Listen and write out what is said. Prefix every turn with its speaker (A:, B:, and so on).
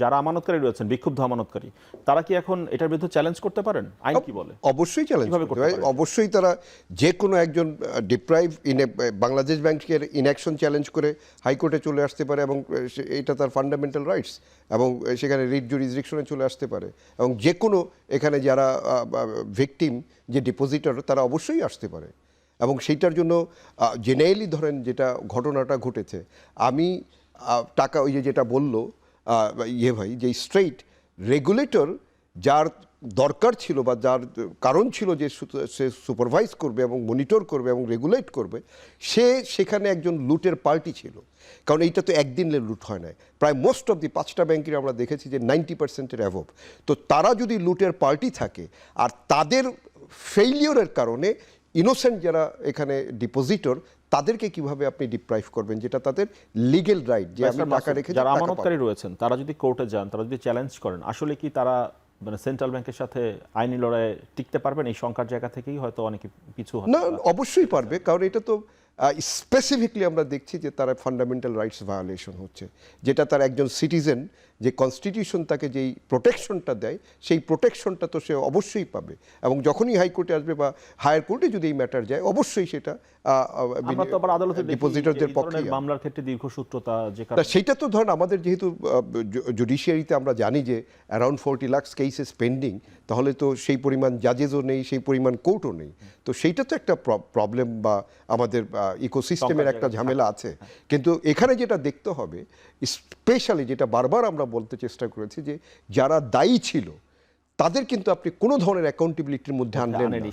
A: যারা আমানতকারী রয়েছেন, বিক্ষুব্ধ আমানতকারী, তারা কি এখন এটার বিরুদ্ধে চ্যালেঞ্জ করতে পারেন? আইন কি বলে?
B: অবশ্যই চ্যালেঞ্জ
A: কিভাবে
B: করতে
A: করতে
B: হয়।
A: পারে?
B: অবশ্যই তারা যে কোনো একজন ডিপ্রাইভ বাংলাদেশ ব্যাংকের ইনঅ্যাকশন চ্যালেঞ্জ করে হাইকোর্টে চলে আসতে পারে, এবং এটা তার ফান্ডামেন্টাল রাইটস, এবং সেখানে রিট জুরিসডিকশনে চলে আসতে পারে, এবং যে কোনো এখানে যারা ভিকটিম, যে ডিপোজিটর, তারা অবশ্যই আসতে পারে। এবং সেইটার জন্য জেনারেলি ধরেন যেটা ঘটনাটা ঘটেছে, আমি টাকা ওই যেটা বললো ভাই, যে স্ট্রেইট রেগুলেটর যার দরকার ছিল বা যার কারণ ছিল যে সে সুপারভাইজ করবে এবং মনিটর করবে এবং রেগুলেট করবে, সে সেখানে একজন লুটের পার্টি ছিল। কারণ এইটা তো একদিনের লুট হয় না, প্রায় মোস্ট অফ দি 5টা ব্যাংকের আমরা দেখেছি যে 90%-এর অ্যাভব। তো তারা যদি লুটের পার্টি থাকে আর তাদের ফেইলিওরের কারণে ইনোসেন্ট যারা এখানে ডিপোজিটর, তাদেরকে কিভাবে আপনি ডিপ্রাইভ করবেন, যেটা তাদের লিগ্যাল রাইট, যে আমি টাকা রেখে
A: যারা আমানতকারী রয়েছেন তারা যদি কোর্টে যান, তারা যদি চ্যালেঞ্জ করেন, আসলে কি তারা মানে সেন্ট্রাল ব্যাংকের সাথে আইনি লড়াইয়ে টিকতে পারবেন? এই শঙ্কার জায়গা থেকেই হয়তো অনেকে পিছু হতে
B: না, অবশ্যই পারবে, কারণ এটা তো স্পেসিফিকলি আমরা দেখছি যে তারা ফান্ডামেন্টাল রাইটস ভায়োলেশন হচ্ছে, যেটা তার একজন সিটিজেন, যে কনস্টিটিউশন তাকে যেই প্রোটেকশনটা দেয়, সেই প্রোটেকশনটা তো সে অবশ্যই পাবে। এবং যখনই হাইকোর্টে আসবে বা হায়ার কোর্টে যদি এই ম্যাটার যায়, অবশ্যই সেটা
A: আমরা তো আবার আদালতে দেখি
B: ডিপোজিটরদের
A: এই
B: পক্ষে
A: ধরনের মামলার ক্ষেত্রে দীর্ঘসূত্রতা, যে কারণে
B: সেইটা তো ধরেন আমাদের যেহেতু জুডিশিয়ারিতে আমরা জানি যে অ্যারাউন্ড 40 লাখ কেসেস পেন্ডিং, তাহলে তো সেই পরিমাণ জাজেসও নেই, সেই পরিমাণ কোর্টও নেই। তো সেইটা তো একটা প্রবলেম বা আমাদের ইকোসিস্টেমের একটা ঝামেলা আছে। কিন্তু এখানে যেটা দেখতে হবে, স্পেশালি যেটা বারবার আমরা বলতে চেষ্টা করেছি, যে যারা দায়ী ছিল তাদের কিন্তু আপনি কোনো ধরনের অ্যাকাউন্টেবিলিটির মধ্যে আনলেন না।